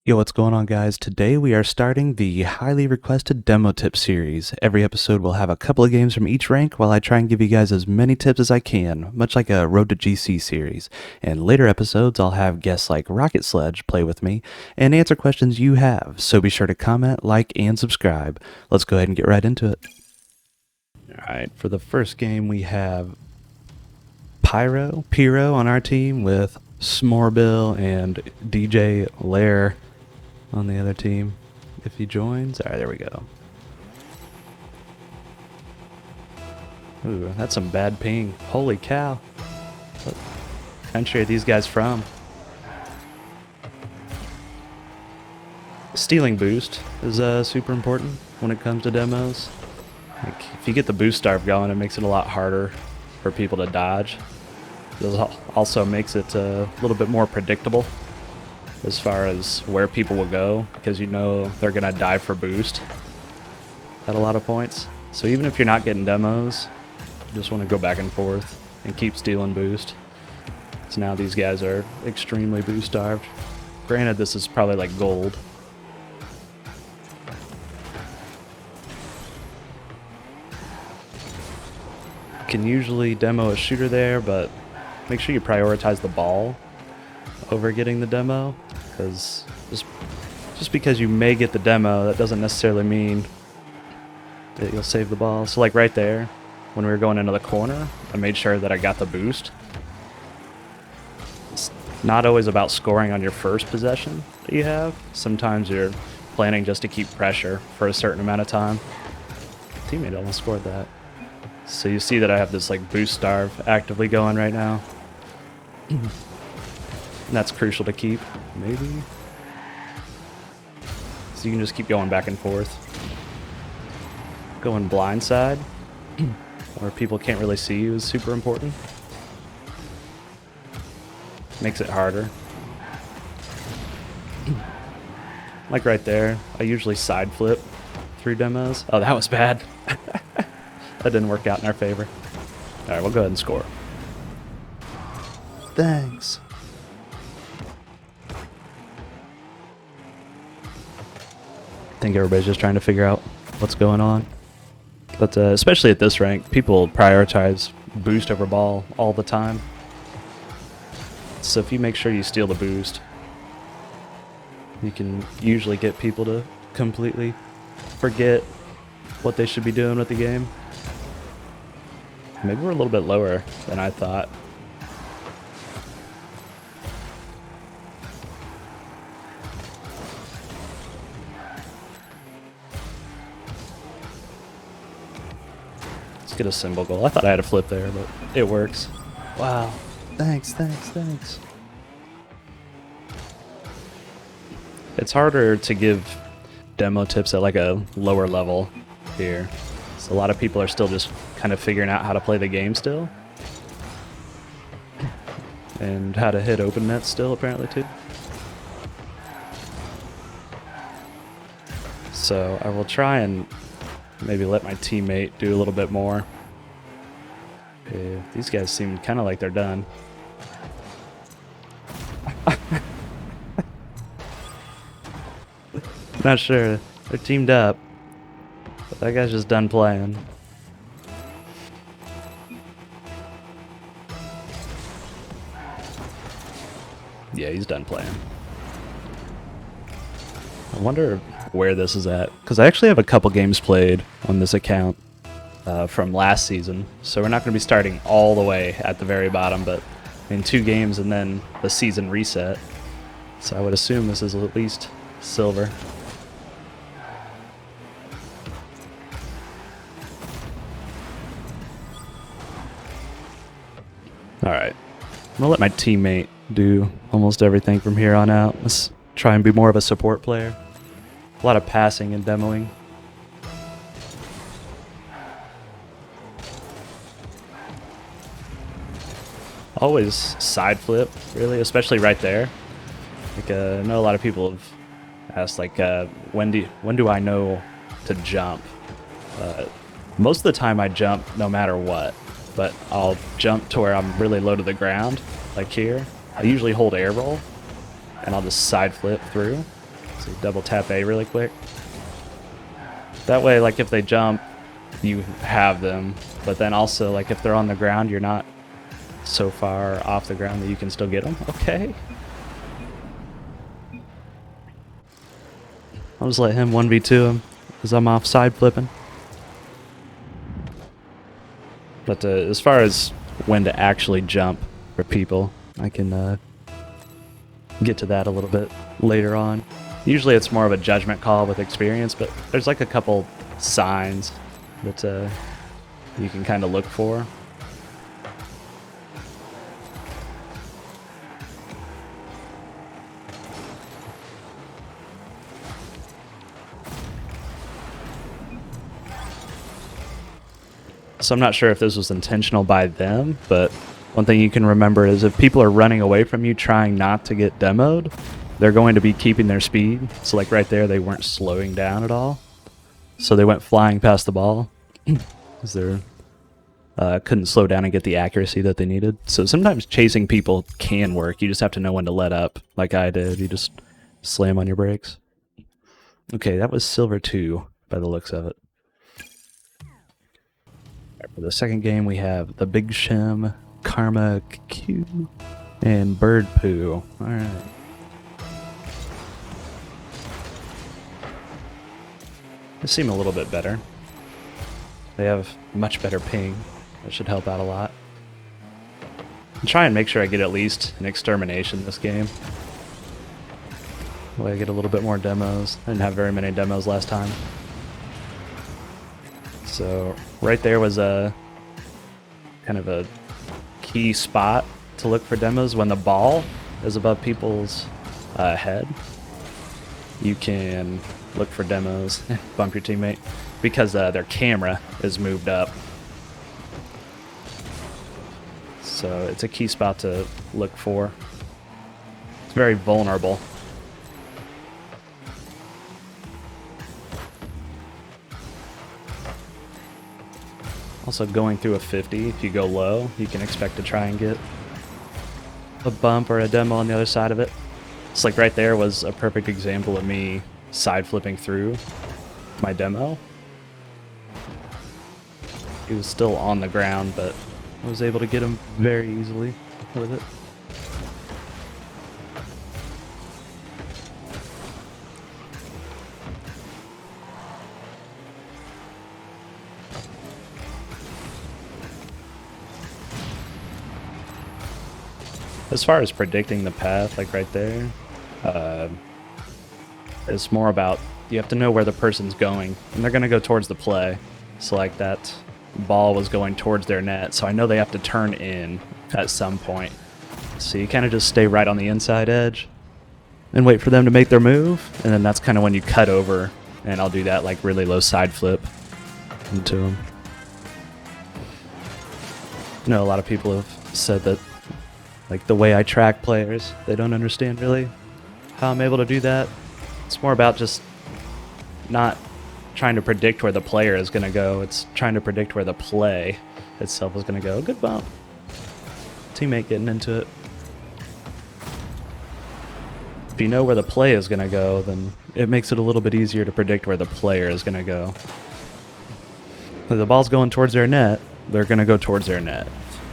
Yo, what's going on, guys? Today we are starting the highly requested demo tip series. Every episode will have a couple of games from each rank while I try and give you guys as many tips as I can, much like a Road to GC series. In later episodes, I'll have guests like Rocket Sledge play with me and answer questions you have, so be sure to comment, like, and subscribe. Let's go ahead and get right into it. Alright, for the first game we have Pyro on our team with Smorbill and DJ Lair on the other team if he joins. Alright, there we go. Ooh, that's some bad ping. Holy cow. What country are these guys from? Stealing boost is super important when it comes to demos. Like, if you get the boost starve going, it makes it a lot harder for people to dodge. It also makes it a little bit more predictable as far as where people will go, because you know they're going to dive for boost at a lot of points. So even if you're not getting demos, you just want to go back and forth and keep stealing boost. So now these guys are extremely boost starved. Granted, this is probably like gold. Can usually demo a shooter there, but make sure you prioritize the ball over getting the demo, because just because you may get the demo, that doesn't necessarily mean that you'll save the ball. So like right there, when we were going into the corner, I made sure that I got the boost. It's not always about scoring on your first possession that you have. Sometimes you're planning just to keep pressure for a certain amount of time. Teammate almost scored that. So you see that I have this like boost starve actively going right now. And that's crucial to keep, maybe. So you can just keep going back and forth. Going blindside, where people can't really see you, is super important. Makes it harder. Like right there, I usually side flip through demos. Oh, that was bad. That didn't work out in our favor. Alright, we'll go ahead and score. Thanks. I think everybody's just trying to figure out what's going on. But especially at this rank, people prioritize boost over ball all the time. So if you make sure you steal the boost, you can usually get people to completely forget what they should be doing with the game. Maybe we're a little bit lower than I thought. Let's get a symbol goal. I thought I had a flip there, but it works. Wow. Thanks. It's harder to give demo tips at like a lower level here. So a lot of people are still just kind of figuring out how to play the game still. And how to hit open nets still, apparently, too. So I will try and maybe let my teammate do a little bit more. These guys seem kind of like they're done. Not sure. They're teamed up. But that guy's just done playing. Yeah, he's done playing. I wonder where this is at, because I actually have a couple games played on this account from last season, so we're not going to be starting all the way at the very bottom, but in 2 games and then the season reset. So I would assume this is at least silver. Alright, I'm going to let my teammate do almost everything from here on out. Let's try and be more of a support player. A lot of passing and demoing. Always side flip, really, especially right there. Like, I know a lot of people have asked, like, when do I know to jump? Most of the time I jump no matter what, but I'll jump to where I'm really low to the ground, like here. I usually hold air roll, and I'll just side flip through. So double tap A really quick. That way, like if they jump, you have them. But then also, like if they're on the ground, you're not so far off the ground that you can still get them. Okay. I'll just let him 1v2 him because I'm off side flipping. But as far as when to actually jump for people, I can get to that a little bit later on. Usually it's more of a judgment call with experience, but there's like a couple signs that you can kind of look for. So I'm not sure if this was intentional by them, but one thing you can remember is if people are running away from you trying not to get demoed, they're going to be keeping their speed. So like right there, they weren't slowing down at all. So they went flying past the ball because they couldn't slow down and get the accuracy that they needed. So sometimes chasing people can work. You just have to know when to let up, like I did. You just slam on your brakes. Okay, that was silver 2 by the looks of it. For the second game, we have the Big Shem, Karma Q, and Bird Poo. Alright. They seem a little bit better. They have much better ping. That should help out a lot. I'll try and make sure I get at least an extermination this game. That way I get a little bit more demos. I didn't have very many demos last time. So right there was a kind of a key spot to look for demos. When the ball is above people's head, you can look for demos, bump your teammate, because their camera is moved up. So it's a key spot to look for. It's very vulnerable. Also, going through a 50, if you go low, you can expect to try and get a bump or a demo on the other side of it. It's like right there was a perfect example of me side flipping through my demo. He was still on the ground, but I was able to get him very easily with it. As far as predicting the path, like right there, it's more about you have to know where the person's going, and they're going to go towards the play. So like that ball was going towards their net, so I know they have to turn in at some point. So you kind of just stay right on the inside edge and wait for them to make their move, and then that's kind of when you cut over, and I'll do that like really low side flip into them. I know a lot of people have said that like the way I track players, they don't understand really how I'm able to do that. It's more about just not trying to predict where the player is going to go. It's trying to predict where the play itself is going to go. Good bump. Teammate getting into it. If you know where the play is going to go, then it makes it a little bit easier to predict where the player is going to go. If the ball's going towards their net, they're going to go towards their net.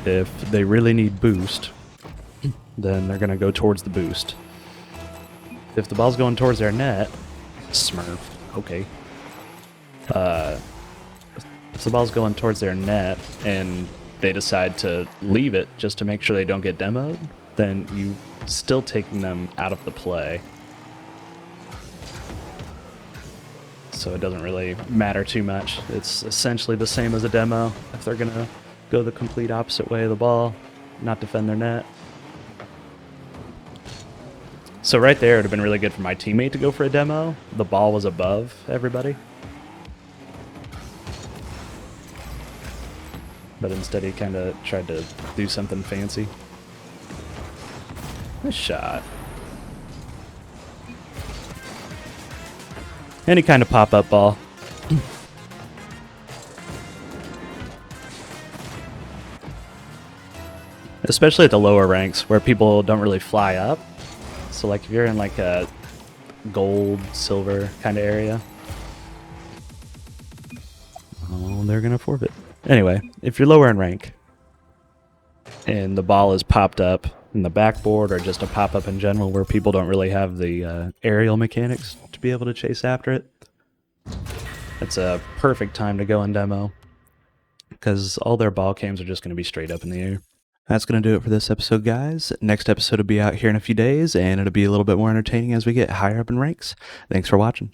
If they really need boost, then they're going to go towards the boost. If the ball's going towards their net, Smurf, okay. If the ball's going towards their net and they decide to leave it just to make sure they don't get demoed, then you still taking them out of the play. So it doesn't really matter too much. It's essentially the same as a demo if they're going to go the complete opposite way of the ball, not defend their net. So right there, it would have been really good for my teammate to go for a demo. The ball was above everybody. But instead he kind of tried to do something fancy. Nice shot. Any kind of pop-up ball. Especially at the lower ranks where people don't really fly up. So like if you're in like a gold, silver kind of area. Oh, they're going to forfeit. Anyway, if you're lower in rank and the ball is popped up in the backboard or just a pop-up in general where people don't really have the aerial mechanics to be able to chase after it, it's a perfect time to go in demo because all their ball cams are just going to be straight up in the air. That's going to do it for this episode, guys. Next episode will be out here in a few days, and it'll be a little bit more entertaining as we get higher up in ranks. Thanks for watching.